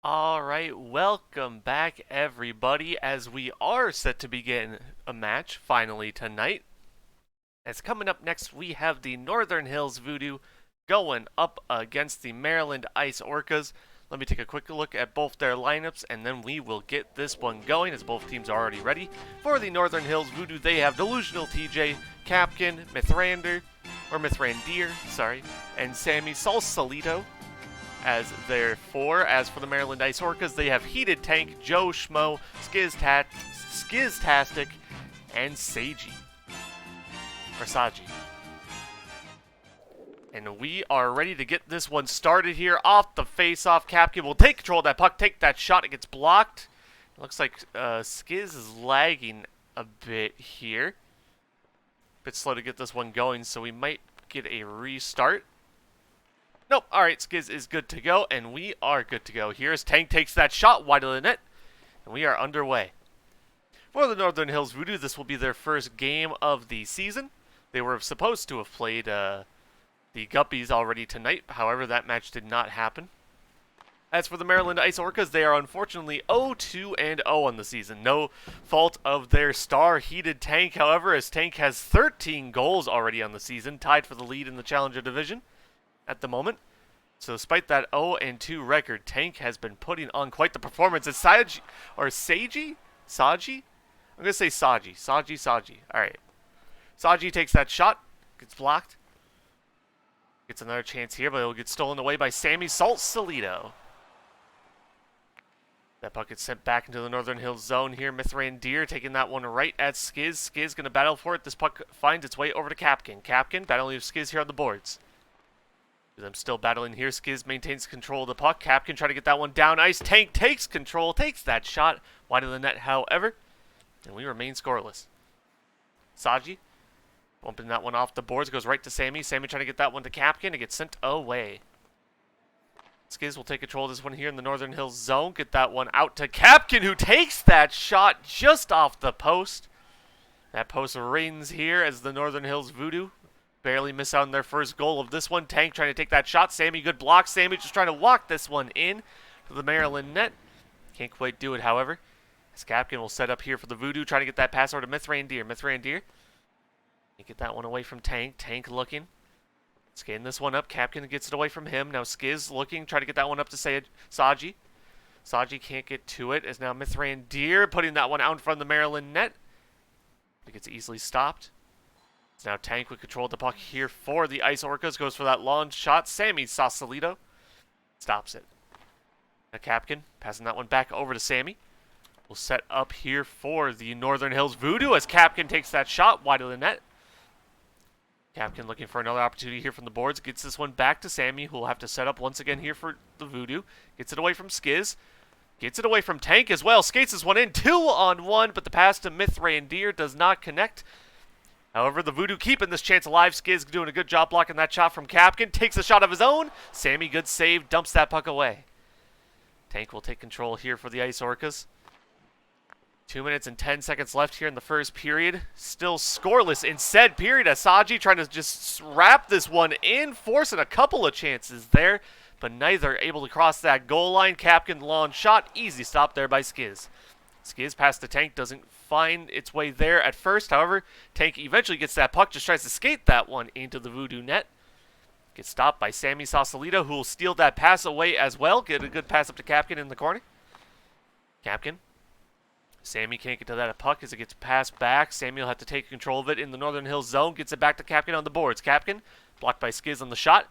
Alright, welcome back everybody as we are set to begin a match finally tonight. As coming up next we have the Northern Hills Voodoo going up against the Maryland Ice Orcas. Let me take a quick look at both their lineups and then we will get this one going as both teams are already ready. For the Northern Hills Voodoo they have Delusional TJ, Capkin, Mithrandir, and Sammy Salsalito as their four. As for the Maryland Ice Orcas, they have Heated Tank, Joe Schmo, Skiztastic, and Saji. And we are ready to get this one started here. Off the face-off, Capkin will take control of that puck, take that shot, it gets blocked. It looks like Skiz is lagging a bit here. Bit slow to get this one going, so we might get a restart. Nope. Alright, Skiz is good to go, and we are good to go. Here as Tank takes that shot wide of the net, and we are underway. For the Northern Hills Voodoo, this will be their first game of the season. They were supposed to have played the Guppies already tonight, however, that match did not happen. As for the Maryland Ice Orcas, they are unfortunately 0-2-0 on the season. No fault of their star Heated Tank, however, as Tank has 13 goals already on the season, tied for the lead in the Challenger Division at the moment. So despite that 0-2 record, Tank has been putting on quite the performance. It's Saji? I'm going to say Saji. Alright. Saji takes that shot. Gets blocked. Gets another chance here, but it'll get stolen away by Sammy Salsalito. That puck gets sent back into the Northern Hills zone here. Mithrandir taking that one right at Skiz. Skiz going to battle for it. This puck finds its way over to Capkin. Capkin battling with Skiz here on the boards. I'm still battling here. Skiz maintains control of the puck. Capkin try to get that one down ice. Tank takes control, takes that shot wide of the net, however, and we remain scoreless. Saji bumping that one off the boards, goes right to Sammy. Sammy trying to get that one to Capkin. It gets sent away. Skiz will take control of this one here in the Northern Hills zone. Get that one out to Capkin, who takes that shot just off the post. That post rings here as the Northern Hills Voodoo barely miss out on their first goal of this one. Tank trying to take that shot. Sammy, good block. Sammy just trying to walk this one in to the Maryland net. Can't quite do it, however. As Capkin will set up here for the Voodoo, trying to get that pass over to Mithrandir. Get that one away from Tank. Tank looking. Scan this one up. Capkin gets it away from him. Now Skiz looking, try to get that one up to Saji. Saji can't get to it, as now Mithrandir putting that one out in front of the Maryland net. It gets easily stopped. So now Tank with control of the puck here for the Ice Orcas. Goes for that long shot. Sammy Sausalito stops it. Now Capkin passing that one back over to Sammy. We'll set up here for the Northern Hills Voodoo as Capkin takes that shot wide of the net. Capkin looking for another opportunity here from the boards. Gets this one back to Sammy, who will have to set up once again here for the Voodoo. Gets it away from Skiz. Gets it away from Tank as well. Skates this one in. 2-on-1, but the pass to Mithrandir does not connect. However, the Voodoo keeping this chance alive. Skiz doing a good job blocking that shot from Capkin. Takes a shot of his own. Sammy, good save. Dumps that puck away. Tank will take control here for the Ice Orcas. 2 minutes and 10 seconds left here in the first period. Still scoreless in said period. Asaji trying to just wrap this one in. Forcing a couple of chances there, but neither able to cross that goal line. Capkin long shot. Easy stop there by Skiz. Skiz past the Tank, doesn't find its way there at first. However, Tank eventually gets that puck, just tries to skate that one into the Voodoo net. Gets stopped by Sammy Sausalito, who will steal that pass away as well. Get a good pass up to Capkin in the corner. Capkin. Sammy can't get to that puck as it gets passed back. Sammy will have to take control of it in the Northern Hills zone. Gets it back to Capkin on the boards. Capkin blocked by Skiz on the shot.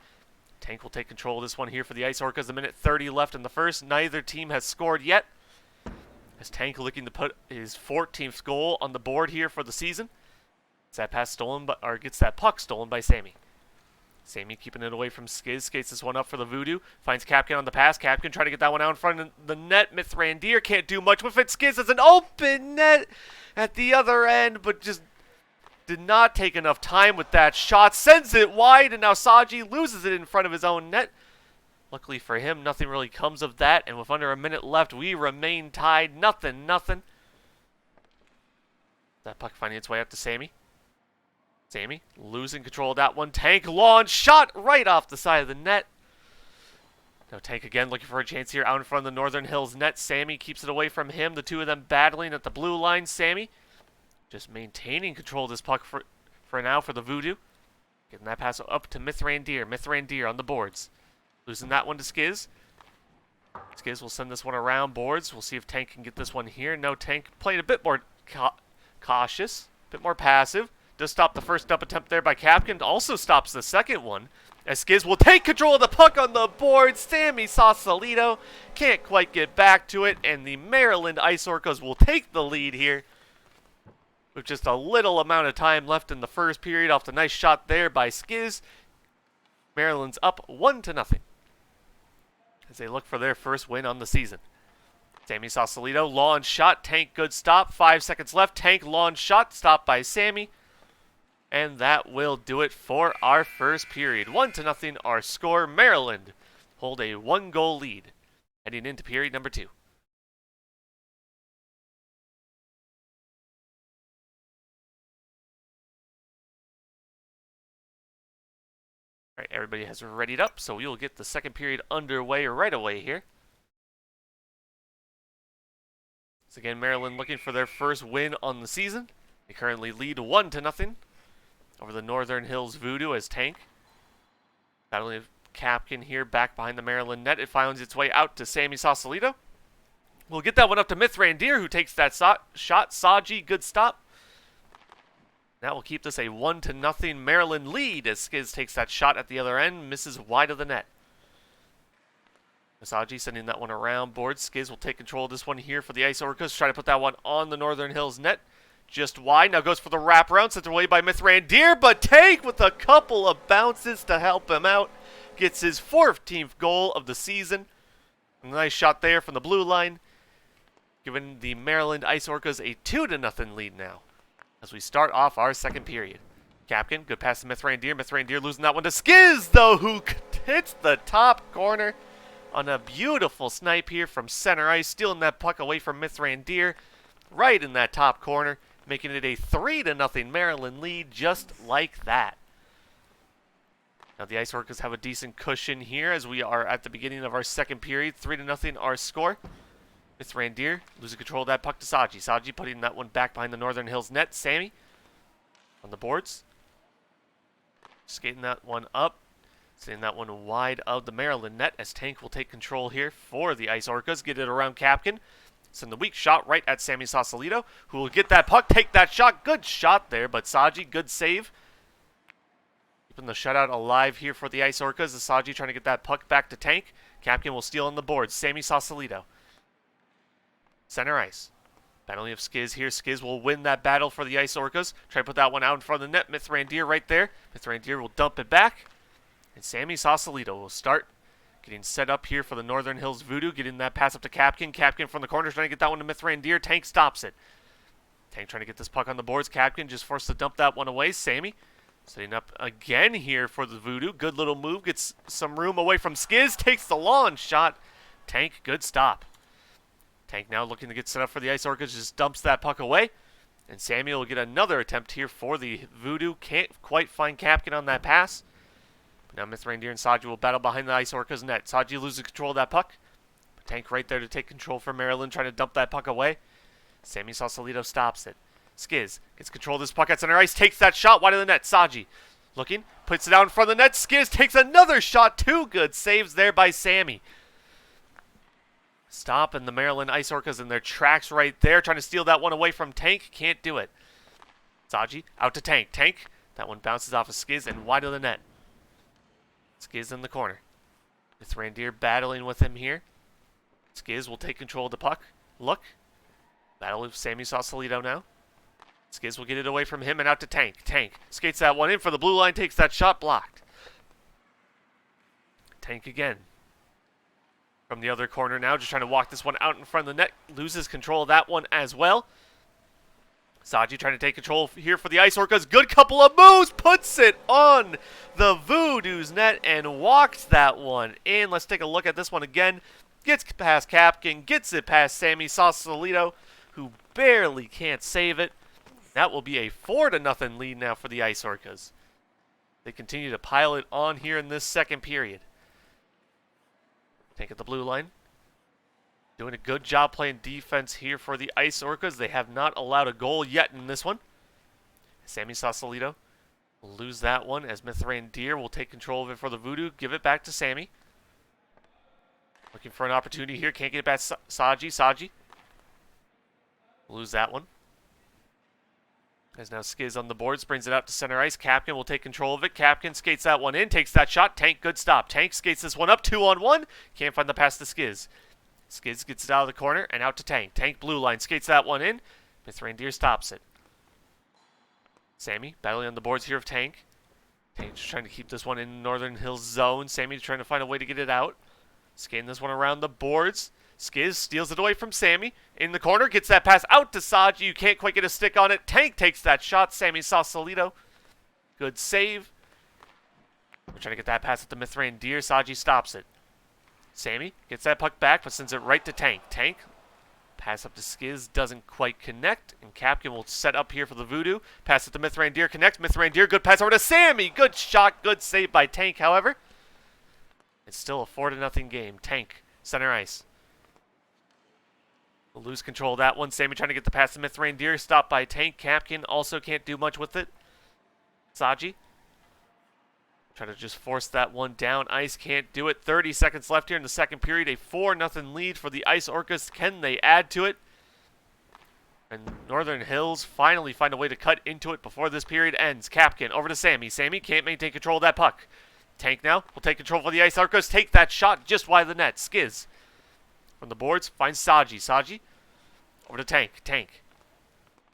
Tank will take control of this one here for the Ice Orcas. A minute 30 left in the first. Neither team has scored yet. As Tank looking to put his 14th goal on the board here for the season. Gets that pass stolen, or gets that puck stolen by Sammy. Sammy keeping it away from Skiz. Skates this one up for the Voodoo. Finds Capkin on the pass. Capkin trying to get that one out in front of the net. Mithrandir can't do much with it. Skiz has an open net at the other end, but just did not take enough time with that shot. Sends it wide, and now Saji loses it in front of his own net. Luckily for him, nothing really comes of that, and with under a minute left, we remain tied. Nothing. That puck finding its way up to Sammy. Sammy losing control of that one. Tank launch shot right off the side of the net. Now Tank again looking for a chance here out in front of the Northern Hills net. Sammy keeps it away from him. The two of them battling at the blue line. Sammy just maintaining control of this puck for now for the Voodoo. Getting that pass up to Mithrandir. Mithrandir on the boards. Losing that one to Skiz. Skiz will send this one around boards. We'll see if Tank can get this one here. No, Tank playing a bit more cautious, a bit more passive. Does stop the first dump attempt there by Capkin. Also stops the second one. As Skiz will take control of the puck on the board. Sammy Sausalito can't quite get back to it. And the Maryland Ice Orcas will take the lead here. With just a little amount of time left in the first period off the nice shot there by Skiz. Maryland's up 1-0. As they look for their first win on the season. Sammy Sausalito, launch shot. Tank, good stop. 5 seconds left. Tank, launch shot. Stopped by Sammy. And that will do it for our first period. 1-0 our score. Maryland hold a 1-goal lead heading into period number 2. All right, everybody has readied up, so we will get the second period underway right away here. So again, Maryland looking for their first win on the season. They currently lead 1-0 over the Northern Hills Voodoo as Tank. Battling Capkin here back behind the Maryland net. It finds its way out to Sammy Sausalito. We'll get that one up to Mithrandir, who takes that shot. Saji, good stop. That will keep this a 1-0 Maryland lead as Skiz takes that shot at the other end, misses wide of the net. Saji sending that one around board. Skiz will take control of this one here for the Ice Orcas. Try to put that one on the Northern Hills net. Just wide. Now goes for the wraparound. Sent away by Mithrandir, but Tank with a couple of bounces to help him out. Gets his 14th goal of the season. A nice shot there from the blue line. Giving the Maryland Ice Orcas a 2-0 lead now. As we start off our second period. Capkin, good pass to Mithrandir. Mithrandir losing that one to Skiz, though, who hits the top corner on a beautiful snipe here from center ice. Stealing that puck away from Mithrandir right in that top corner. Making it a 3-0 Maryland lead just like that. Now the Ice Orcas have a decent cushion here as we are at the beginning of our second period. 3-0 our score. Mithrandir losing control of that puck to Saji. Saji putting that one back behind the Northern Hills net. Sammy on the boards. Skating that one up. Sending that one wide of the Maryland net as Tank will take control here for the Ice Orcas. Get it around Capkin. Send the weak shot right at Sammy Sausalito, who will get that puck, take that shot. Good shot there, but Saji, good save. Keeping the shutout alive here for the Ice Orcas. Saji trying to get that puck back to Tank. Capkin will steal on the board. Sammy Sausalito. Center ice. Battling of Skiz here. Skiz will win that battle for the Ice Orcas. Try to put that one out in front of the net. Mithrandir right there. Mithrandir will dump it back. And Sammy Sausalito will start getting set up here for the Northern Hills Voodoo. Getting that pass up to Capkin. Capkin from the corner trying to get that one to Mithrandir. Tank stops it. Tank trying to get this puck on the boards. Capkin just forced to dump that one away. Sammy setting up again here for the Voodoo. Good little move. Gets some room away from Skiz. Takes the launch shot. Tank, good stop. Tank now looking to get set up for the Ice Orcas. Just dumps that puck away. And Samuel will get another attempt here for the Voodoo. Can't quite find Capkin on that pass. Now Mithrandir and Saji will battle behind the Ice Orcas net. Saji loses control of that puck. Tank right there to take control for Maryland, trying to dump that puck away. Sammy Sausalito stops it. Skiz gets control of this puck at center ice, takes that shot wide of the net. Saji looking, puts it out in front of the net. Skiz takes another shot. Two good saves there by Sammy. Stopping the Maryland Ice Orcas in their tracks right there, trying to steal that one away from Tank. Can't do it. Saji out to Tank. Tank, that one bounces off of Skiz and wide of the net. Skiz in the corner. Mithrandir battling with him here. Skiz will take control of the puck. Look. Battle with Sammy Sausalito now. Skiz will get it away from him and out to Tank. Tank skates that one in for the blue line, takes that shot, blocked. Tank again. From the other corner now, just trying to walk this one out in front of the net. Loses control of that one as well. Saji trying to take control here for the Ice Orcas. Good couple of moves. Puts it on the Voodoo's net and walks that one in. Let's take a look at this one again. Gets past Capkin. Gets it past Sammy Sausalito, who barely can't save it. That will be a 4-0 lead now for the Ice Orcas. They continue to pile it on here in this second period. Tank at the blue line. Doing a good job playing defense here for the Ice Orcas. They have not allowed a goal yet in this one. Sammy Sausalito will lose that one as Mithrandir will take control of it for the Voodoo. Give it back to Sammy. Looking for an opportunity here. Can't get it back. Saji. Lose that one. As now Skiz on the boards, brings it out to center ice. Capkin will take control of it. Capkin skates that one in, takes that shot. Tank, good stop. Tank skates this one up, 2-on-1. Can't find the pass to Skiz. Skiz gets it out of the corner and out to Tank. Tank blue line, skates that one in. Mithrandir stops it. Sammy battling on the boards here of Tank. Tank just trying to keep this one in Northern Hills zone. Sammy trying to find a way to get it out. Skating this one around the boards. Skiz steals it away from Sammy. In the corner, gets that pass out to Saji. You can't quite get a stick on it. Tank takes that shot. Sammy Sausalito. Good save. We're trying to get that pass at the Mithrandir. Saji stops it. Sammy gets that puck back, but sends it right to Tank. Tank, pass up to Skiz, doesn't quite connect. And Capkin will set up here for the Voodoo. Pass it to Mithrandir, connects. Mithrandir, good pass over to Sammy. Good shot, good save by Tank, however. It's still a 4-0 game. Tank, center ice. We'll lose control of that one. Sammy trying to get the pass to Mithrandir. Stopped by Tank. Capkin also can't do much with it. Saji. Trying to just force that one down. Ice can't do it. 30 seconds left here in the second period. A 4-0 lead for the Ice Orcas. Can they add to it? And Northern Hills finally find a way to cut into it before this period ends. Capkin over to Sammy. Sammy can't maintain control of that puck. Tank now will take control for the Ice Orcas. Take that shot just wide of the net. Skiz. From the boards, finds Saji. Saji over to Tank. Tank.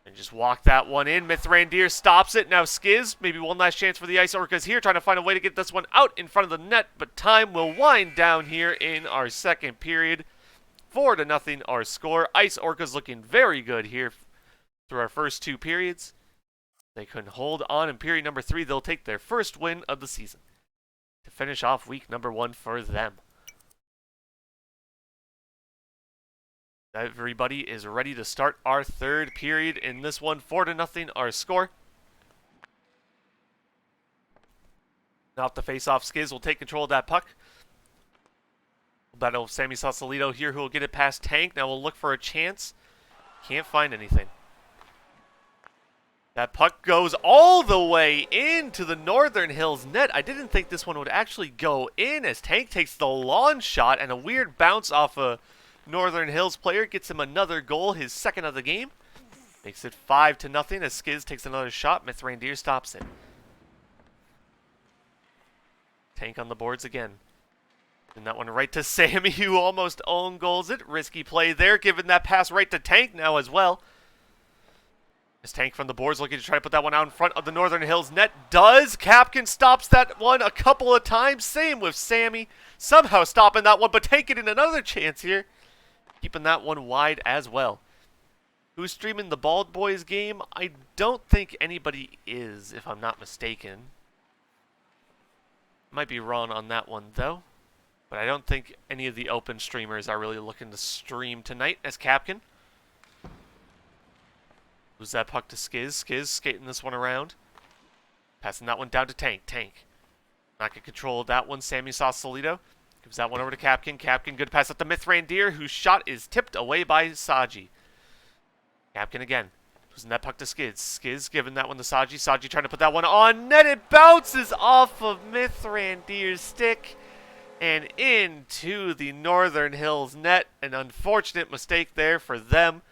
And just walk that one in. Mithrandir stops it. Now Skiz, maybe one last chance for the Ice Orcas here. Trying to find a way to get this one out in front of the net. But time will wind down here in our second period. 4-0 our score. Ice Orcas looking very good here through our first two periods. They couldn't hold on in period number 3. They'll take their first win of the season to finish off week number 1 for them. Everybody is ready to start our third period in this one. 4-0 our score. Now off the face-off, Skiz will take control of that puck. We'll battle Sammy Sausalito here, who will get it past Tank. Now we'll look for a chance. Can't find anything. That puck goes all the way into the Northern Hills net. I didn't think this one would actually go in as Tank takes the lawn shot and a weird bounce off a Northern Hills player gets him another goal, his second of the game. Makes it 5-0 as Skiz takes another shot. Mithrandir stops it. Tank on the boards again. And that one right to Sammy, who almost own goals it. Risky play there, giving that pass right to Tank now as well. As Tank from the boards looking to try to put that one out in front of the Northern Hills net. Does. Capkin stops that one a couple of times. Same with Sammy. Somehow stopping that one, but Tank getting another chance here. Keeping that one wide as well. Who's streaming the Bald Boys game? I don't think anybody is, if I'm not mistaken. Might be wrong on that one, though. But I don't think any of the open streamers are really looking to stream tonight as Capkin. Lose that puck to Skiz. Skiz skating this one around. Passing that one down to Tank. Tank. Not get control of that one. Sammy Sausalito. Gives that one over to Capkin. Capkin, good pass up to Mithrandir, whose shot is tipped away by Saji. Capkin again. Losing that puck to Skiz. Skiz giving that one to Saji. Saji trying to put that one on net. It bounces off of Mithrandir's stick and into the Northern Hills net. An unfortunate mistake there for them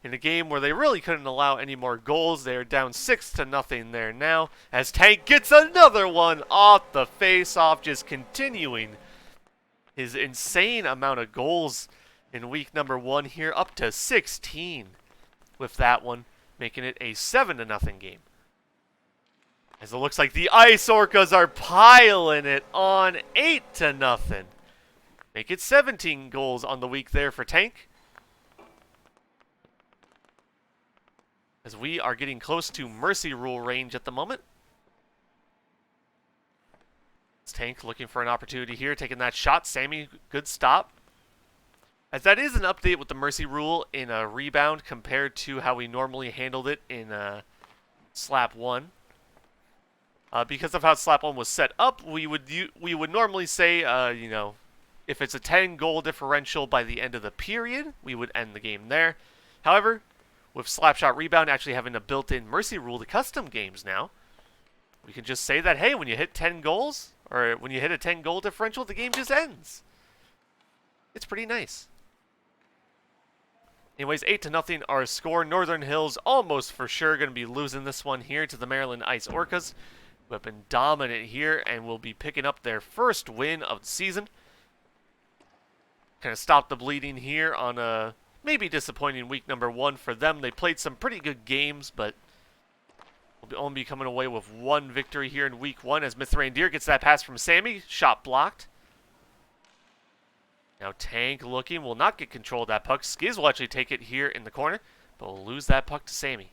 in a game where they really couldn't allow any more goals. They are down 6-0 there now as Tank gets another one off the face-off, just continuing his insane amount of goals in week number 1 here, up to 16 with that one, making it a 7-0 game. As it looks like the Ice Orcas are piling it on 8-0. Make it 17 goals on the week there for Tank. As we are getting close to Mercy Rule range at the moment. Tank looking for an opportunity here, taking that shot. Sammy, good stop. As that is an update with the Mercy Rule in a Rebound compared to how we normally handled it in Slap 1. Because of how Slap 1 was set up, we would normally say, you know, If it's a 10-goal differential by the end of the period, we would end the game there. However, with Slapshot Rebound actually having a built-in mercy rule to custom games now, we can just say that, hey, when you hit 10 goals, or when you hit a 10-goal differential, the game just ends. It's pretty nice. Anyways, 8-0 our score. Northern Hills almost for sure going to be losing this one here to the Maryland Ice Orcas, who have been dominant here and will be picking up their first win of the season. Kind of stopped the bleeding here on a maybe disappointing week number 1 for them. They played some pretty good games, but will only be coming away with one victory here in week 1 as Mithrandir gets that pass from Sammy. Shot blocked. Now Tank looking, will not get control of that puck. Skiz will actually take it here in the corner, but will lose that puck to Sammy.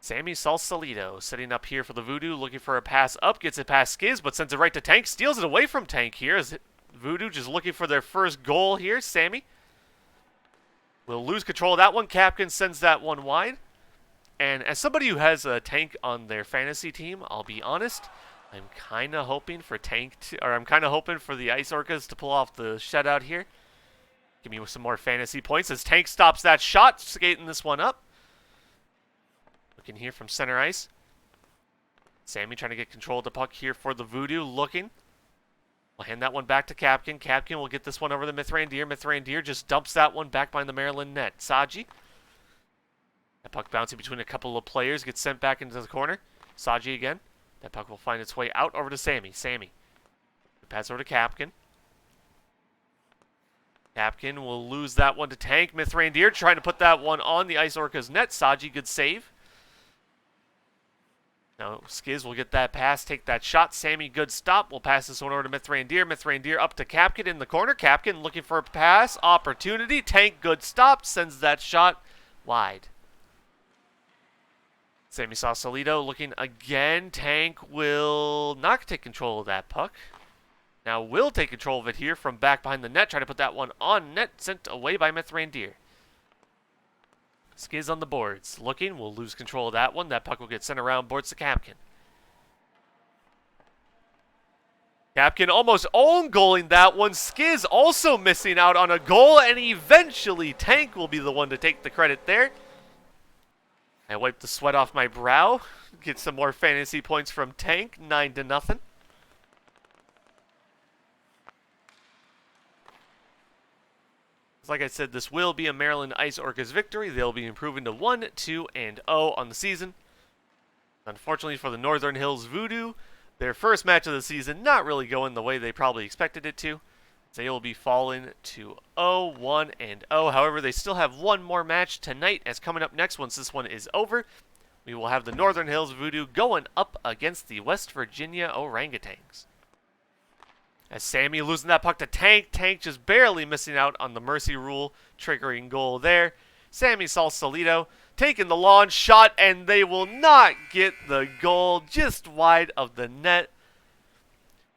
Sammy Salsalito setting up here for the Voodoo, looking for a pass up, gets it past Skiz, but sends it right to Tank, steals it away from Tank here as Voodoo just looking for their first goal here. Sammy will lose control of that one. Capkin sends that one wide. And as somebody who has a Tank on their fantasy team, I'll be honest, I'm kind of hoping for I'm kind of hoping for the Ice Orcas to pull off the shutout here. Give me some more fantasy points as Tank stops that shot, skating this one up. Looking here from center ice. Sammy trying to get control of the puck here for the Voodoo, looking. We'll hand that one back to Capkin. Capkin will get this one over to Mithrandir. Mithrandir just dumps that one back behind the Maryland net. Saji. That puck bouncing between a couple of players, gets sent back into the corner. Saji again. That puck will find its way out over to Sammy. Sammy. Pass over to Capkin. Capkin will lose that one to Tank. Mithrandir trying to put that one on the Ice Orcas net. Saji, good save. Now Skiz will get that pass, take that shot. Sammy, good stop. We'll pass this one over to Mithrandir. Mithrandir up to Capkin in the corner. Capkin looking for a pass. Opportunity. Tank, good stop. Sends that shot wide. Sammy Sausalito looking again. Tank will not take control of that puck. Now will take control of it here from back behind the net. Try to put that one on net. Sent away by Mithrandir. Skiz on the boards. Looking. Will lose control of that one. That puck will get sent around boards to Capkin. Capkin almost own goaling that one. Skiz also missing out on a goal. And eventually Tank will be the one to take the credit there. I wiped the sweat off my brow. Get some more fantasy points from Tank. 9-0. Like I said, this will be a Maryland Ice Orcas victory. They'll be improving to 1-2-0 on the season. Unfortunately for the Northern Hills Voodoo, their first match of the season not really going the way they probably expected it to. They will be falling to 0-1-0. However, they still have one more match tonight, as coming up next, once this one is over, we will have the Northern Hills Voodoo going up against the West Virginia Orangutans. As Sammy losing that puck to Tank. Tank just barely missing out on the mercy rule, triggering goal there. Sammy Salsalito taking the launch shot, and they will not get the goal, just wide of the net.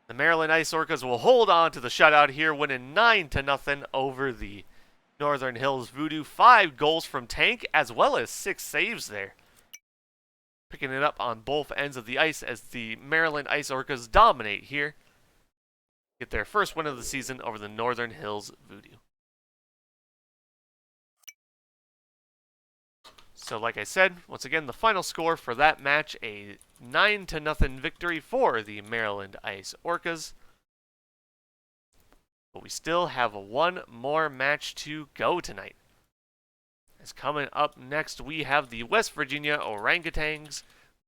The Maryland Ice Orcas will hold on to the shutout here, winning 9-0 over the Northern Hills Voodoo. 5 goals from Tank, as well as 6 saves there. Picking it up on both ends of the ice as the Maryland Ice Orcas dominate here. Get their first win of the season over the Northern Hills Voodoo. So like I said, once again, the final score for that match, a 9-0 victory for the Maryland Ice Orcas. But we still have one more match to go tonight. As coming up next, we have the West Virginia Orangutans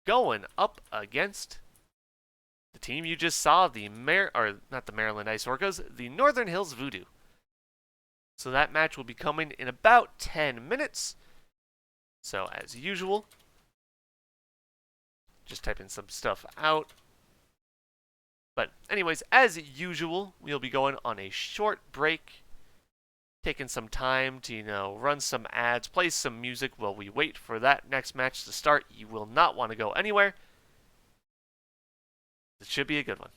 going up against the team you just saw, not the Maryland Ice Orcas, the Northern Hills Voodoo. So that match will be coming in about 10 minutes. So as usual, just typing some stuff out. But anyways, as usual, we'll be going on a short break, taking some time to, run some ads, play some music while we wait for that next match to start. You will not want to go anywhere. It should be a good one.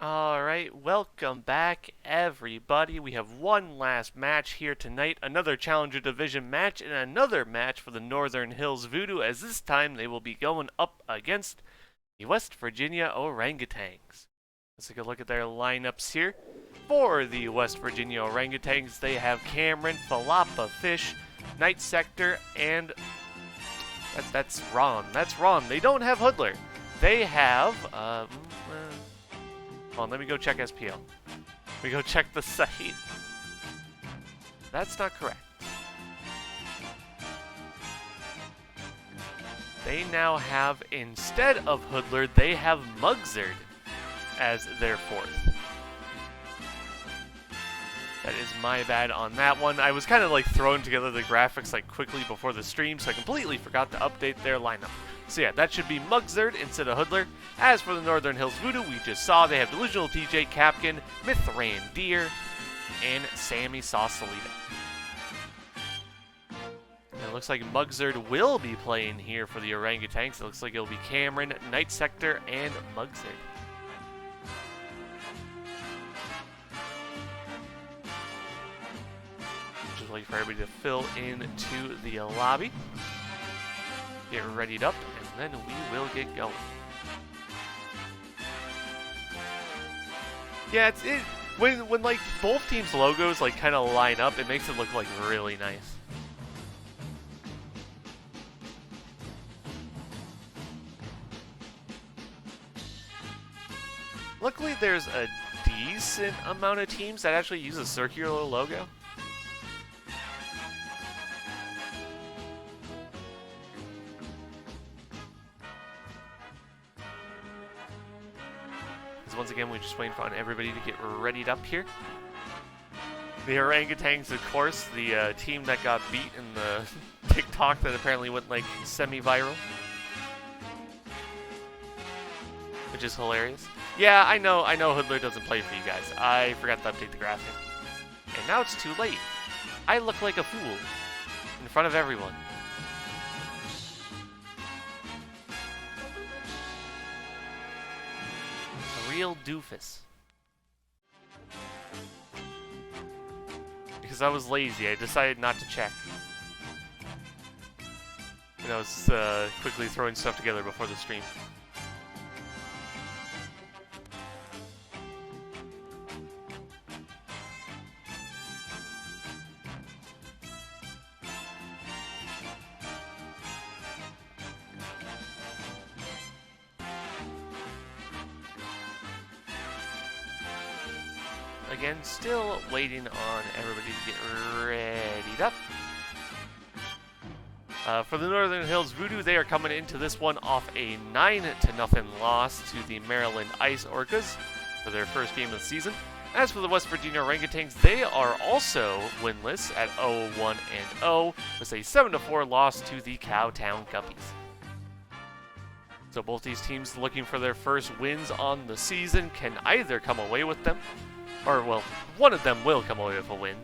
Alright, welcome back everybody. We have one last match here tonight, another Challenger Division match, and another match for the Northern Hills Voodoo, as this time they will be going up against the West Virginia Orangutans. Let's take a look at their lineups here. For the West Virginia Orangutans, they have Cameron, Falapa Fish, Night Sector, and... That's wrong. That's wrong. They don't have Hoodler. They have... Hold on, let me go check SPL. Let me go check the site. That's not correct. They now have, instead of Hoodler, they have Mugzard as their fourth. That is my bad on that one. I was kind of like throwing together the graphics like quickly before the stream, so I completely forgot to update their lineup. So yeah, that should be Mugzard instead of Hoodler. As for the Northern Hills Voodoo, we just saw they have Delusional TJ, Capkin, Mithran Deer, and Sammy Sausalita. And it looks like Mugzard will be playing here for the Orangutans. It looks like it'll be Cameron, Night Sector, and Mugzard. Just waiting for everybody to fill into the lobby. Get readied up, and then we will get going. Yeah, when like both teams' logos like kind of line up, it makes it look like really nice. Luckily, there's a decent amount of teams that actually use a circular logo. Once again, we're just waiting for everybody to get readied up here. The Orangutans, of course, the team that got beat in the TikTok that apparently went like semi-viral. Which is hilarious. Yeah, I know Hoodler doesn't play for you guys. I forgot to update the graphic. And now it's too late. I look like a fool in front of everyone. Real doofus. Because I was lazy, I decided not to check. And I was quickly throwing stuff together before the stream. Again, still waiting on everybody to get readied up. For the Northern Hills Voodoo, they are coming into this one off a 9-0 loss to the Maryland Ice Orcas for their first game of the season. As for the West Virginia Orangutans, they are also winless at 0-1-0 with a 7-4 loss to the Cowtown Guppies. So both these teams looking for their first wins on the season can either come away with them, or, well, one of them will come away with a win.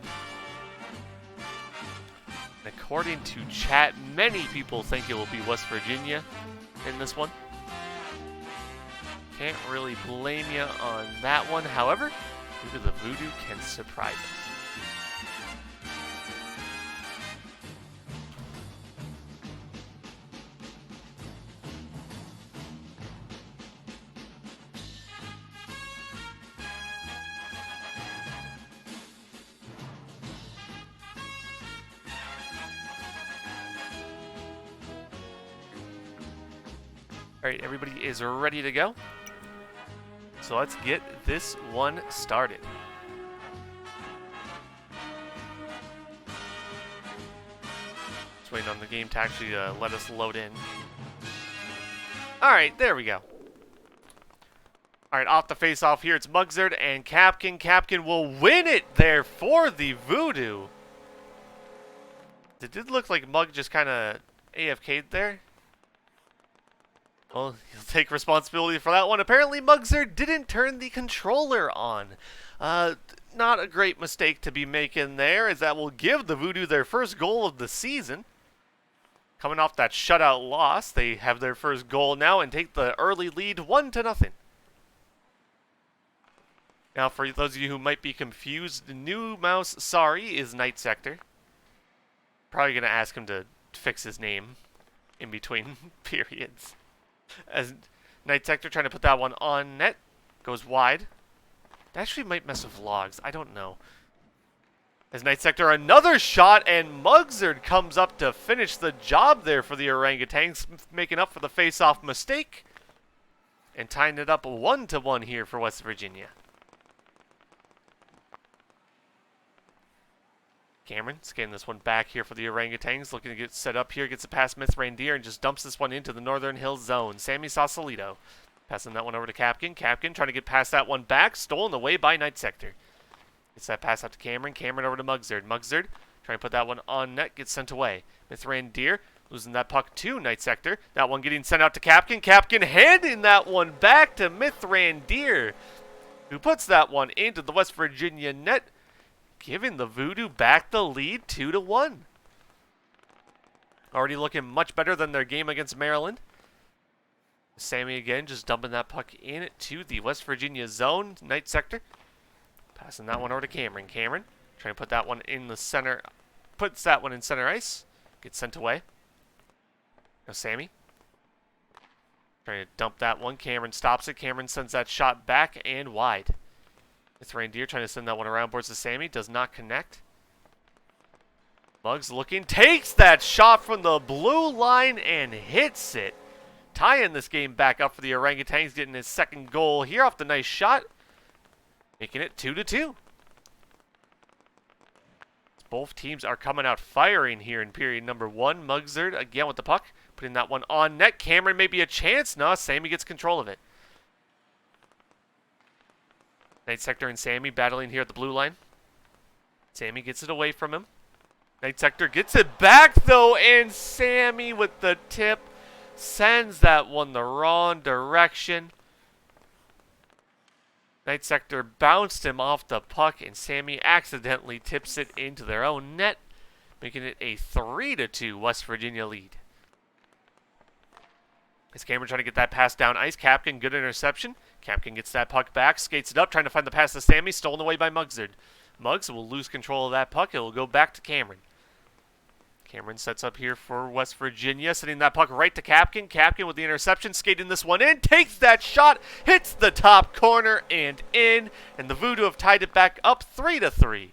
And according to chat, many people think it will be West Virginia in this one. Can't really blame you on that one. However, maybe the Voodoo can surprise us. Alright, everybody is ready to go. So let's get this one started. Just waiting on the game to actually let us load in. Alright, there we go. Alright, off the face-off here, it's Mugzard and Capkin. Capkin will win it there for the Voodoo. It did look like Mug just kind of AFK'd there. Well, he'll take responsibility for that one. Apparently, Mugzard didn't turn the controller on. Not a great mistake to be making there, as that will give the Voodoo their first goal of the season. Coming off that shutout loss, they have their first goal now and take the early lead 1-0. Now, for those of you who might be confused, the new mouse, sorry, is Night Sector. Probably going to ask him to fix his name in between periods. As Night Sector trying to put that one on net. Goes wide. That actually might mess with logs. I don't know. As Night Sector, another shot, and Mugzard comes up to finish the job there for the Orangutans, making up for the face-off mistake. And tying it up 1-1 here for West Virginia. Cameron scanning this one back here for the Orangutans, looking to get set up here, gets it past Mithrandir and just dumps this one into the Northern Hills zone. Sammy Sausalito passing that one over to Capkin. Capkin trying to get past that one back, stolen away by Night Sector. Gets that pass out to Cameron. Cameron over to Mugzard. Mugzard trying to put that one on net, gets sent away. Mithrandir losing that puck to Night Sector. That one getting sent out to Capkin. Capkin handing that one back to Mithrandir, who puts that one into the West Virginia net, giving the Voodoo back the lead 2-1. Already looking much better than their game against Maryland. Sammy again just dumping that puck in to the West Virginia zone, Night Sector. Passing that one over to Cameron. Cameron trying to put that one in the center. Puts that one in center ice. Gets sent away. Now Sammy trying to dump that one. Cameron stops it. Cameron sends that shot back and wide. It's Reindeer trying to send that one around boards to Sammy. Does not connect. Muggs looking. Takes that shot from the blue line and hits it. Tying this game back up for the Orangutans. Getting his second goal here off the nice shot. Making it 2-2. Both teams are coming out firing here in period number 1. Mugzard again with the puck. Putting that one on net. Cameron may be a chance. No, Sammy gets control of it. Night Sector and Sammy battling here at the blue line. Sammy gets it away from him. Night Sector gets it back, though, and Sammy with the tip sends that one the wrong direction. Night Sector bounced him off the puck, and Sammy accidentally tips it into their own net, making it a 3-2 West Virginia lead. As Cameron trying to get that pass down ice. Capkin, good interception. Capkin gets that puck back, skates it up, trying to find the pass to Sammy, stolen away by Mugzard. Muggs will lose control of that puck. It will go back to Cameron. Cameron sets up here for West Virginia, sending that puck right to Capkin. Capkin with the interception, skating this one in, takes that shot, hits the top corner and in, and the Voodoo have tied it back up 3-3.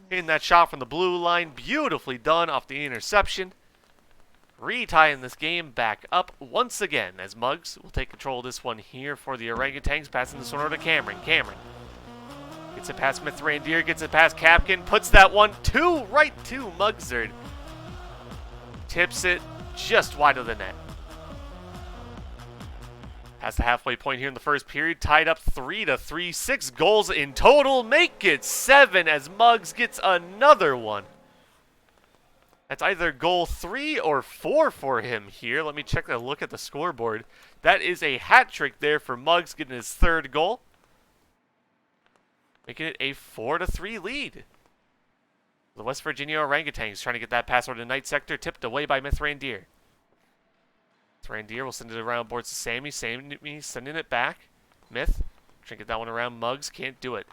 Hitting that shot from the blue line, beautifully done off the interception. Retying this game back up once again as Muggs will take control of this one here for the Orangutans, passing this one over to Cameron. Cameron gets it past Mithrandir, gets it past Capkin, puts that one right to Mugzard. Tips it just wide of the net. Past the halfway point here in the first period, tied up 3-3, 6 goals in total, make it 7 as Muggs gets another one. That's either goal 3 or 4 for him here. Let me check a look at the scoreboard. That is a hat trick there for Muggs, getting his 3rd goal. Making it a 4-3 lead. The West Virginia Orangutans trying to get that pass over to Night Sector, tipped away by Mithrandir. Mithrandir will send it around boards to Sammy. Sammy sending it back. Myth trying to get that one around. Muggs can't do it.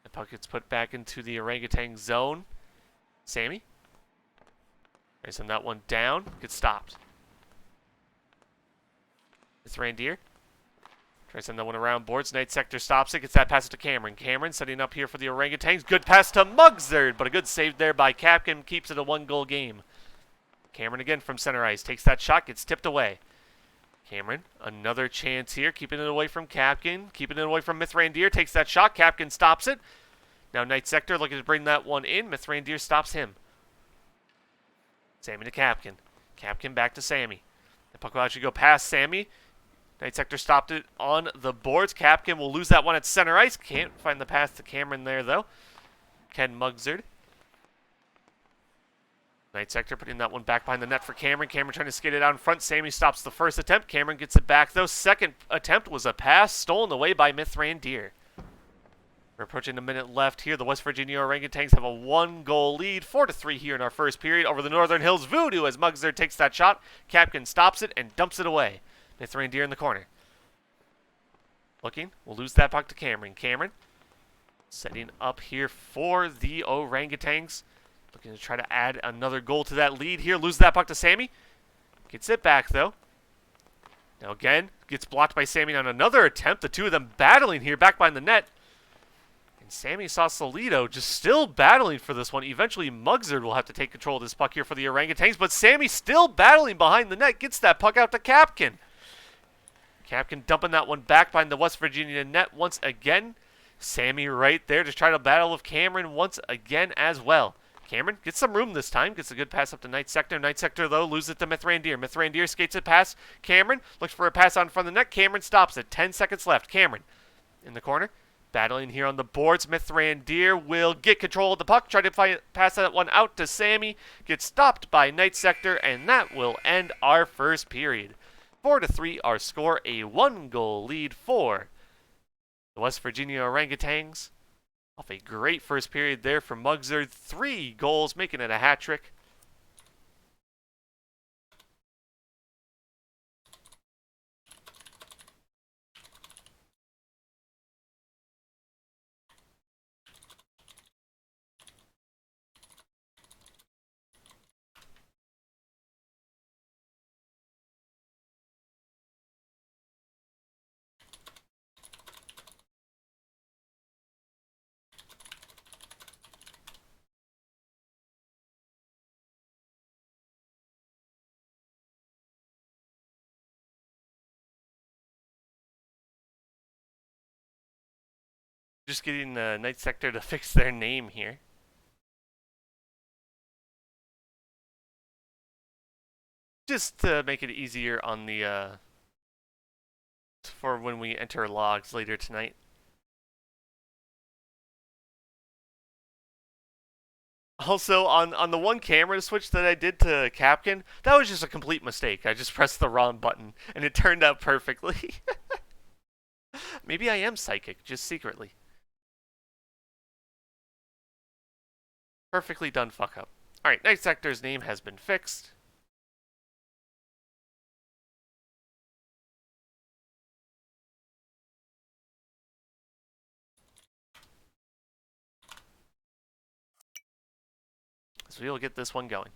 The puck gets put back into the Orangutan zone. Sammy. Send that one down. Gets stopped. It's Reindeer. Try to send that one around boards. Night Sector stops it. Gets that pass to Cameron. Cameron setting up here for the Orangutans. Good pass to Mugzard, but a good save there by Capkin. Keeps it a 1-goal game. Cameron again from center ice. Takes that shot. Gets tipped away. Cameron, another chance here. Keeping it away from Capkin. Keeping it away from Mithrandir. Takes that shot. Capkin stops it. Now Night Sector looking to bring that one in. Mithrandir stops him. Sammy to Capkin. Capkin back to Sammy. The puck will actually go past Sammy. Night Sector stopped it on the boards. Capkin will lose that one at center ice. Can't find the pass to Cameron there, though. Ken Mugzard. Night Sector putting that one back behind the net for Cameron. Cameron trying to skate it out in front. Sammy stops the first attempt. Cameron gets it back, though. Second attempt was a pass stolen away by Mithrandir. We're approaching a minute left here. The West Virginia Orangutans have a 1-goal lead, 4-3 here in our first period over the Northern Hills Voodoo as Mugzard takes that shot. Capkin stops it and dumps it away. Mithrandir in the corner. Looking. We'll lose that puck to Cameron. Cameron setting up here for the Orangutans. Looking to try to add another goal to that lead here. Lose that puck to Sammy. Gets it back, though. Now again, gets blocked by Sammy on another attempt. The two of them battling here back behind the net. And Sammy Sausalito just still battling for this one. Eventually, Mugzard will have to take control of this puck here for the Orangutans. But Sammy still battling behind the net. Gets that puck out to Kapkin. Kapkin dumping that one back behind the West Virginia net once again. Sammy right there just trying to battle with Cameron once again as well. Cameron gets some room this time. Gets a good pass up to Night Sector. Night Sector, though, loses it to Mithrandir. Mithrandir skates it past Cameron. Looks for a pass on front of the net. Cameron stops it. 10 seconds left. Cameron in the corner. Battling here on the boards. Mithrandir will get control of the puck. Try to pass that one out to Sammy. Gets stopped by Night Sector, and that will end our first period. 4-3 our score. A 1-goal lead for the West Virginia Orangutans. Off a great first period there for Mugzard. 3 goals, making it a hat trick. Just getting the Night Sector to fix their name here. Just to make it easier on the for when we enter logs later tonight. Also, on the one camera switch that I did to Kapkin, that was just a complete mistake. I just pressed the wrong button, and it turned out perfectly. Maybe I am psychic, just secretly. Perfectly done fuck up. Alright, Night Sector's name has been fixed. So we'll get this one going.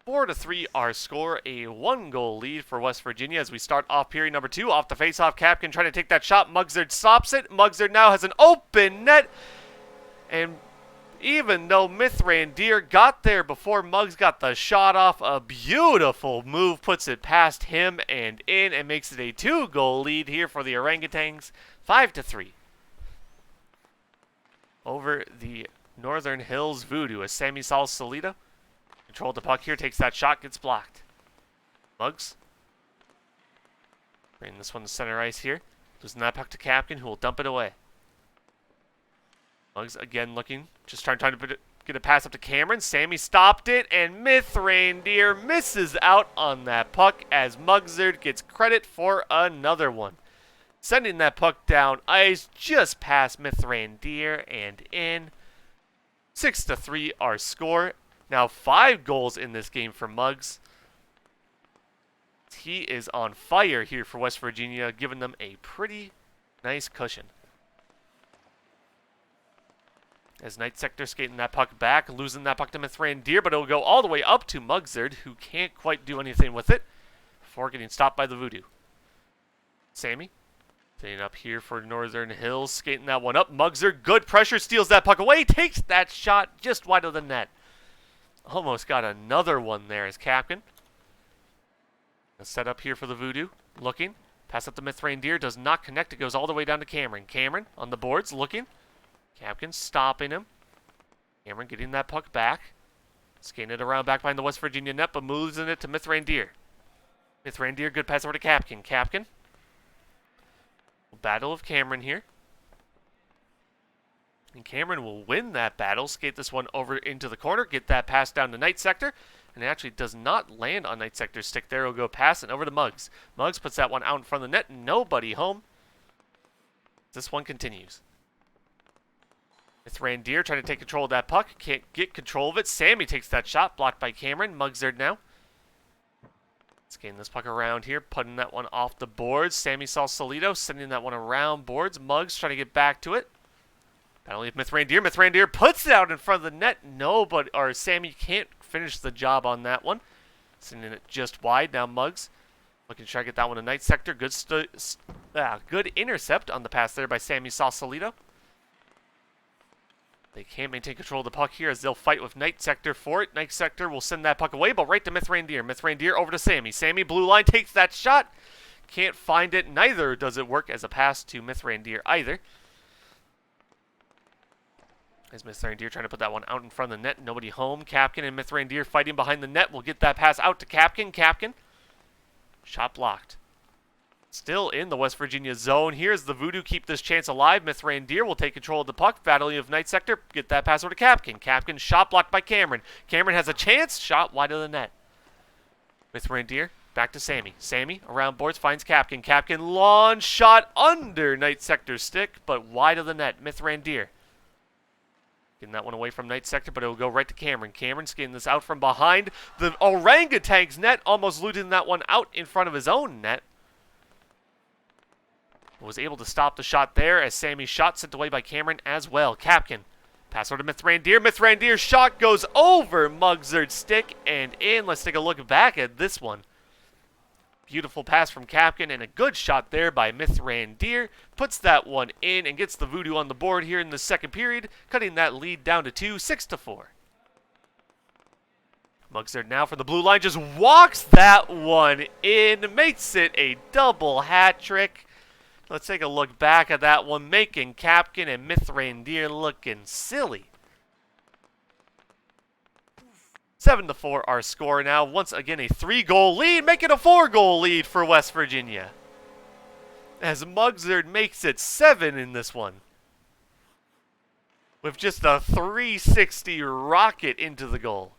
Four to 3 our score, a 1-goal lead for West Virginia as we start off period number 2. Off the face-off, Kapkin trying to take that shot. Mugzard stops it. Mugzard now has an open net. And even though Mithrandir got there before Muggs got the shot off, a beautiful move puts it past him and in and makes it a 2-goal lead here for the Orangutans. 5-3. Over the Northern Hills Voodoo as Sammy Sausalito controlled the puck here, takes that shot, gets blocked. Muggs. Bringing this one to center ice here. Losing that puck to Kapkin, who will dump it away. Muggs again looking, just trying to get a pass up to Cameron. Sammy stopped it, and Mithrandir misses out on that puck as Mugzard gets credit for another one. Sending that puck down ice just past Mithrandir and in. 6-3 our score. Now 5 goals in this game for Muggs. He is on fire here for West Virginia, giving them a pretty nice cushion. As Night Sector skating that puck back, losing that puck to Mithrandir, but it'll go all the way up to Mugzard, who can't quite do anything with it before getting stopped by the Voodoo. Sammy, staying up here for Northern Hills, skating that one up. Mugzard, good pressure, steals that puck away, takes that shot just wide of the net. Almost got another one there as Kapkin. Set up here for the Voodoo, looking. Pass up to Mithrandir, does not connect, it goes all the way down to Cameron. Cameron on the boards, looking. Kapkin stopping him. Cameron getting that puck back. Skating it around back behind the West Virginia net, but losing it to Mithrandir. Mithrandir, good pass over to Kapkin. Kapkin. Battle of Cameron here. And Cameron will win that battle. Skate this one over into the corner. Get that pass down to Night Sector. And it actually does not land on Night Sector's stick there. It'll go past and over to Muggs. Muggs puts that one out in front of the net. Nobody home. This one continues. Mithrandir trying to take control of that puck. Can't get control of it. Sammy takes that shot. Blocked by Cameron. Mugzard now. Skating this puck around here, putting that one off the boards. Sammy Sausalito sending that one around boards. Muggs trying to get back to it. Battling with Mithrandir. Mithrandir puts it out in front of the net. No, but Sammy can't finish the job on that one. Sending it just wide. Now Muggs looking to try to get that one to night sector. Good intercept on the pass there by Sammy Sausalito. They can't maintain control of the puck here as they'll fight with Night Sector for it. Night Sector will send that puck away, but right to Mithrandir. Mithrandir over to Sammy. Sammy, blue line, takes that shot. Can't find it. Neither does it work as a pass to Mithrandir either. As Mithrandir trying to put that one out in front of the net. Nobody home. Kapkin and Mithrandir fighting behind the net. We'll get that pass out to Kapkin. Kapkin. Shot blocked. Still in the West Virginia zone. Here's the Voodoo. Keep this chance alive. Mithrandir will take control of the puck. Battling of Night Sector. Get that pass over to Kapkin. Kapkin shot blocked by Cameron. Cameron has a chance. Shot wide of the net. Mithrandir back to Sammy. Sammy around boards finds Kapkin. Kapkin launch shot under Night Sector's stick, but wide of the net. Mithrandir getting that one away from Night Sector, but it will go right to Cameron. Cameron's getting this out from behind the Orangutans net, almost looting that one out in front of his own net. Was able to stop the shot there as Sammy's shot sent away by Cameron as well. Kapkin. Pass over to Mithrandir. Mithrandir's shot goes over Muggs's stick and in. Let's take a look back at this one. Beautiful pass from Kapkin and a good shot there by Mithrandir. Puts that one in and gets the Voodoo on the board here in the second period, cutting that lead down to 2, 6-4. Muggs now from the blue line, just walks that one in, makes it a double hat trick. Let's take a look back at that one, making Kapkin and Mithrandir looking silly. 7-4 our score now. Once again, a 3-goal lead, making a 4-goal lead for West Virginia. As Muggsard makes it 7 in this one. With just a 360 rocket into the goal.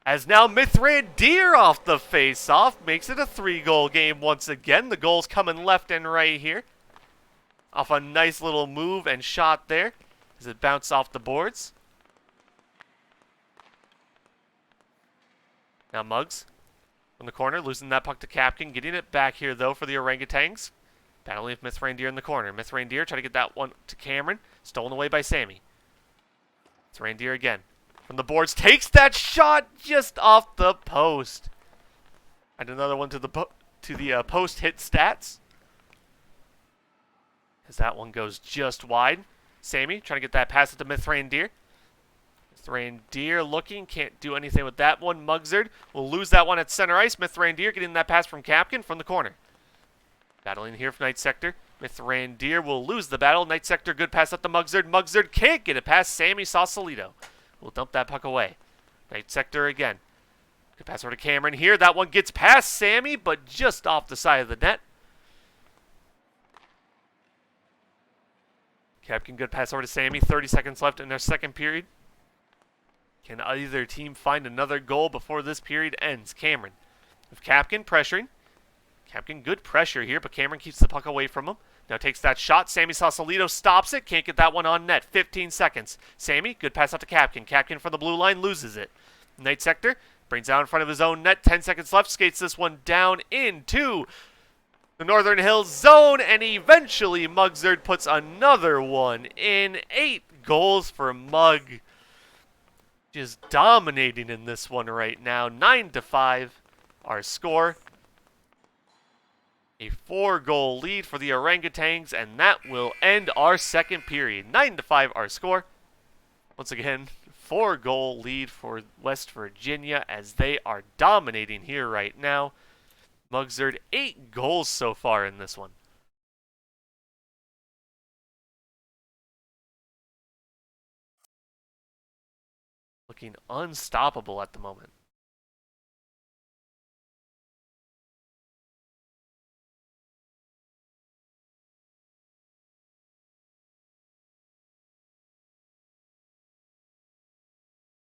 As now Mithrandir off the face-off makes it a 3-goal game once again. The goals coming left and right here. Off a nice little move and shot there as it bounced off the boards. Now Muggs from the corner, losing that puck to Kapkin. Getting it back here, though, for the Orangutans. Battling with Mithrandir in the corner. Mithrandir trying to get that one to Cameron. Stolen away by Sammy. Mithrandir again. From the boards, takes that shot just off the post. And another one to the post hit stats. As that one goes just wide. Sammy trying to get that pass to Mithrandir. Mithrandir looking, can't do anything with that one. Muggsard will lose that one at center ice. Mithrandir getting that pass from Kapkin from the corner. Battling here for Night Sector. Mithrandir will lose the battle. Night Sector, good pass up to Muggsard. Muggsard can't get it past Sammy Sausalito. We'll dump that puck away. Night Sector again. Good pass over to Cameron here. That one gets past Sammy, but just off the side of the net. Kapkin, good pass over to Sammy. 30 seconds left in their second period. Can either team find another goal before this period ends? Cameron with Kapkin pressuring. Kapkin, good pressure here, but Cameron keeps the puck away from him. Now takes that shot. Sammy Sausalito stops it. Can't get that one on net. 15 seconds. Sammy, good pass out to Kapkin. Kapkin from the blue line loses it. Night Sector brings out in front of his own net. 10 seconds left. Skates this one down into the Northern Hills zone. And eventually Muggsard puts another one in. 8 goals for Mugg. Just dominating in this one right now. 9-5 our score. A 4-goal lead for the Orangutans, and that will end our second period. 9-5 our score. Once again, 4-goal lead for West Virginia as they are dominating here right now. Muggsard, 8 goals so far in this one. Looking unstoppable at the moment.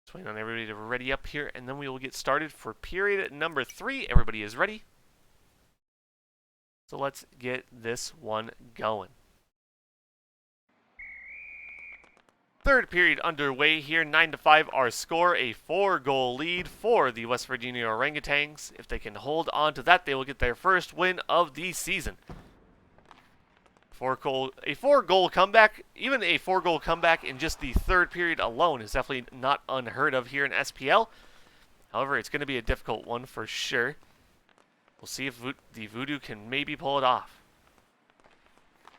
Just waiting on everybody to ready up here, and then we will get started for period number 3. Everybody is ready. So let's get this one going. Third period underway here, 9-5 our score, a 4-goal lead for the West Virginia Orangutans. If they can hold on to that, they will get their first win of the season. A four-goal comeback, even a 4-goal comeback in just the third period alone is definitely not unheard of here in SPL. However, it's going to be a difficult one for sure. We'll see if the Voodoo can maybe pull it off.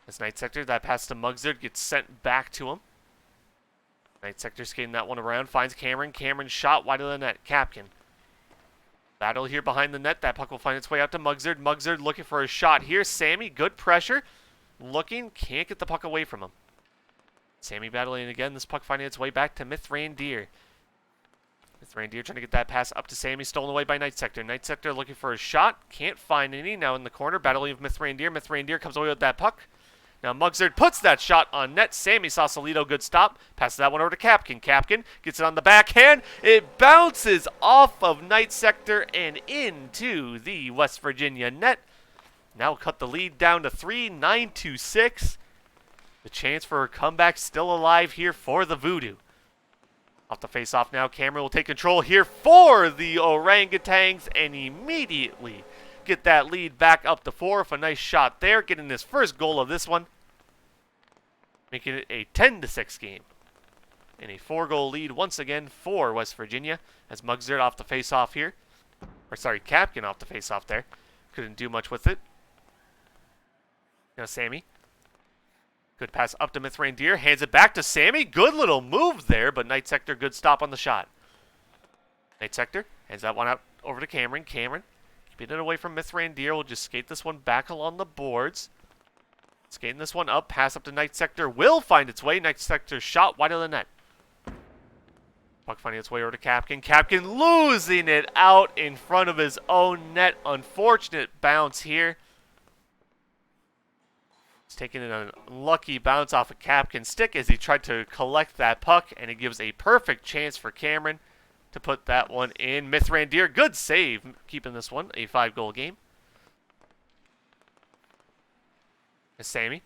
As Night Sector, that pass to Mugzard gets sent back to him. Night Sector skating that one around, finds Cameron. Cameron's shot wide of the net. Capkin. Battle here behind the net. That puck will find its way out to Mugzard. Mugzard looking for a shot here. Sammy, good pressure. Looking, can't get the puck away from him. Sammy battling again. This puck finding its way back to Mithrandir. Mithrandir trying to get that pass up to Sammy. Stolen away by Night Sector. Night Sector looking for a shot. Can't find any. Now in the corner, battling with Mithrandir. Mithrandir comes away with that puck. Now Mugzard puts that shot on net. Sammy Sausalito, good stop. Passes that one over to Capkin. Capkin gets it on the backhand. It bounces off of Night Sector and into the West Virginia net. Now cut the lead down to 3, 9-6. The chance for a comeback still alive here for the Voodoo. Off the face-off now, Cameron will take control here for the Orangutans and immediately get that lead back up to 4 with a nice shot there, getting his first goal of this one, making it a 10-6 game. And a 4-goal lead once again for West Virginia as Mugzard off the face-off here. Or sorry, Capkin off the face-off there. Couldn't do much with it. Now Sammy. Good pass up to Mithrandir. Hands it back to Sammy. Good little move there, but Night Sector, good stop on the shot. Night Sector hands that one out over to Cameron. Cameron keeping it away from Mithrandir. We'll just skate this one back along the boards. Skating this one up. Pass up to Night Sector. Will find its way. Night Sector shot wide of the net. Puck finding its way over to Capkin. Capkin losing it out in front of his own net. Unfortunate bounce here. He's taking an unlucky bounce off a Capkin stick as he tried to collect that puck, and it gives a perfect chance for Cameron to put that one in. Mithrandir, good save, keeping this one a 5-goal game. As Sammy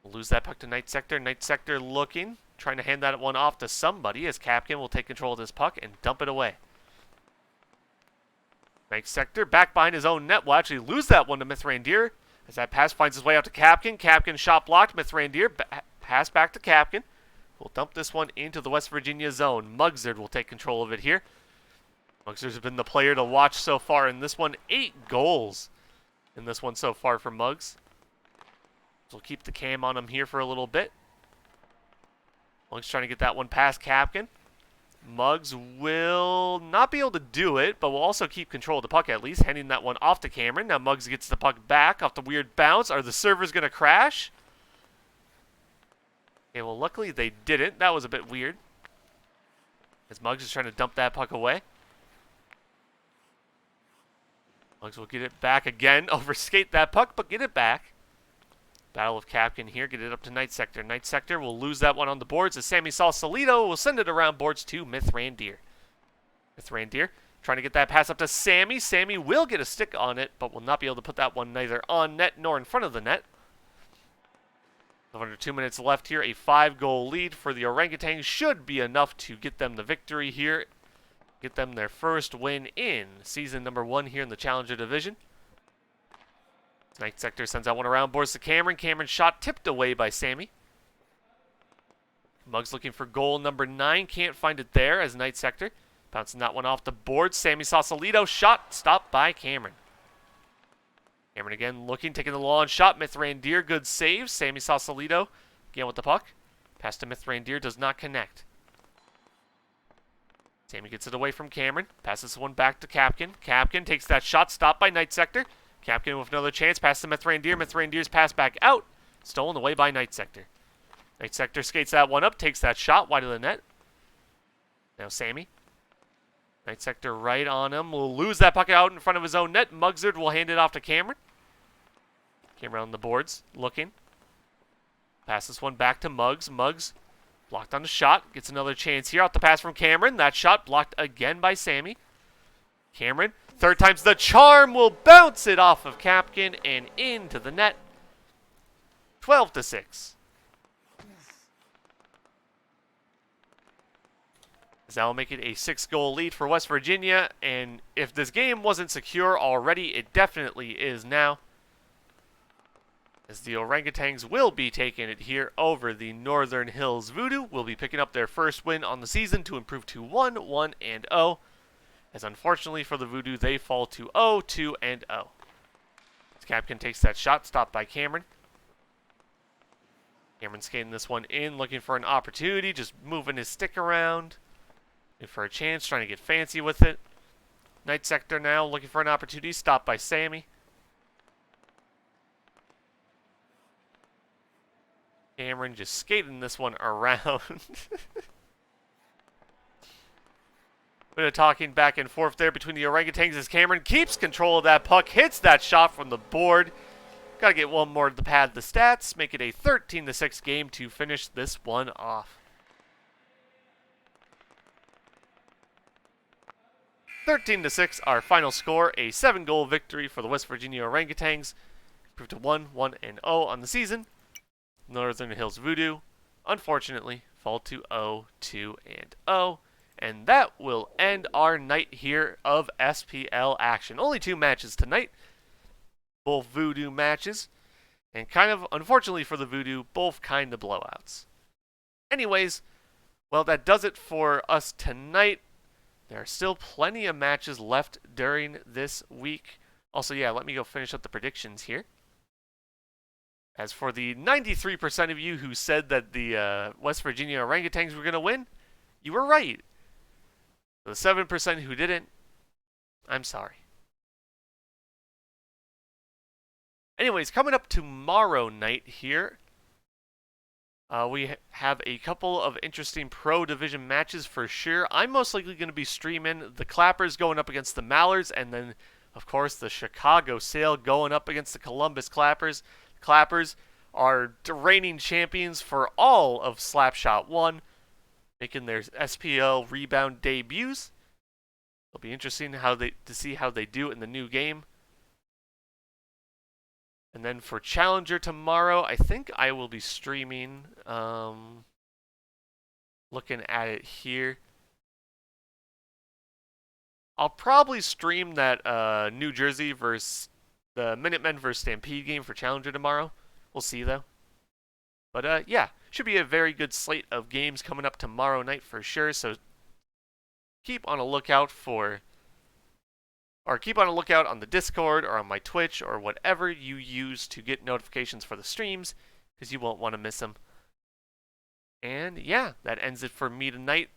will lose that puck to Night Sector. Night Sector looking, trying to hand that one off to somebody as Capkin will take control of this puck and dump it away. Night Sector back behind his own net will actually lose that one to Mithrandir. As that pass finds its way out to Capkin. Capkin shot blocked. Mithrandir pass back to Capkin. We'll dump this one into the West Virginia zone. Mugzard will take control of it here. Mugzard's been the player to watch so far in this one. 8 goals in this one so far for Muggs. So we'll keep the cam on him here for a little bit. Muggs trying to get that one past Capkin. Muggs will not be able to do it, but will also keep control of the puck at least, handing that one off to Cameron. Now Muggs gets the puck back off the weird bounce. Are the servers going to crash? Okay, well, luckily they didn't. That was a bit weird. As Muggs is trying to dump that puck away. Muggs will get it back again. Overskate that puck, but get it back. Battle of Capkin here. Get it up to Night Sector. Night Sector will lose that one on the boards as Sammy Sausalito will send it around boards to Mithrandir. Mithrandir trying to get that pass up to Sammy. Sammy will get a stick on it, but will not be able to put that one neither on net nor in front of the net. Under 2 minutes left here. A 5-goal lead for the Orangutans should be enough to get them the victory here. Get them their first win in season number 1 here in the Challenger Division. Night Sector sends that one around boards to Cameron. Cameron's shot tipped away by Sammy. Muggs looking for goal number 9. Can't find it there as Night Sector. Bouncing that one off the board. Sammy Sausalito shot stopped by Cameron. Cameron again looking, taking the long shot. Mithrandir, good save. Sammy Sausalito again with the puck. Pass to Mithrandir, does not connect. Sammy gets it away from Cameron. Passes one back to Capkin. Capkin takes that shot, stopped by Night Sector. Capkin with another chance, pass to Mithrandir. Mithrandir's pass back out. Stolen away by Night Sector. Night Sector skates that one up, takes that shot wide of the net. Now Sammy. Night Sector right on him. Will lose that puck out in front of his own net. Mugzard will hand it off to Cameron. Cameron on the boards, looking. Pass this one back to Muggs. Muggs blocked on the shot. Gets another chance here. Out the pass from Cameron. That shot blocked again by Sammy. Cameron. Third time's the charm, will bounce it off of Capkin and into the net. 12-6. That will make it a 6-goal lead for West Virginia, and if this game wasn't secure already, it definitely is now, as the Orangutans will be taking it here over the Northern Hills Voodoo. Will be picking up their first win on the season to improve to 1-1-0, as unfortunately for the Voodoo, they fall to 0-2-0. As Capkin takes that shot, stopped by Cameron. Cameron skating this one in, looking for an opportunity, just moving his stick around. Looking for a chance, trying to get fancy with it. Night sector now, looking for an opportunity, stopped by Sammy. Cameron just skating this one around. Bit of talking back and forth there between the Orangutans as Cameron keeps control of that puck, hits that shot from the board. Gotta get one more to pad the stats, make it a 13-6 game to finish this one off. 13-6, our final score, a 7-goal victory for the West Virginia Orangutans. Improved to 1-1-0 on the season. Northern Hills Voodoo, unfortunately, fall to 0-2-0. And that will end our night here of SPL action. Only 2 matches tonight. Both Voodoo matches. And kind of, unfortunately for the Voodoo, both kind of blowouts. Anyways, well, that does it for us tonight. There are still plenty of matches left during this week. Also, yeah, let me go finish up the predictions here. As for the 93% of you who said that the West Virginia Orangutans were going to win, you were right. The 7% who didn't, I'm sorry. Anyways, coming up tomorrow night here, we have a couple of interesting Pro Division matches for sure. I'm most likely going to be streaming the Clappers going up against the Mallards, and then, of course, the Chicago Sail going up against the Columbus Clappers. Clappers are the reigning champions for all of Slapshot 1, making their SPL Rebound debuts. It'll be interesting to see how they do in the new game. And then for Challenger tomorrow, I think I will be streaming, looking at it here. I'll probably stream that New Jersey versus the Minutemen versus Stampede game for Challenger tomorrow. We'll see, though. But, yeah, should be a very good slate of games coming up tomorrow night for sure. So keep on a lookout on the Discord or on my Twitch or whatever you use to get notifications for the streams, because you won't want to miss them. And, yeah, that ends it for me tonight.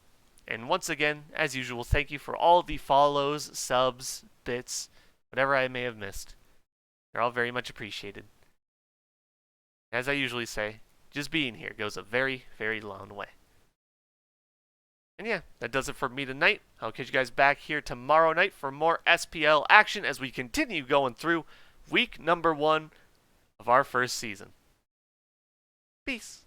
And once again, as usual, thank you for all the follows, subs, bits, whatever I may have missed. They're all very much appreciated. As I usually say, just being here goes a very, very long way. And yeah, that does it for me tonight. I'll catch you guys back here tomorrow night for more SPL action as we continue going through week number 1 of our first season. Peace.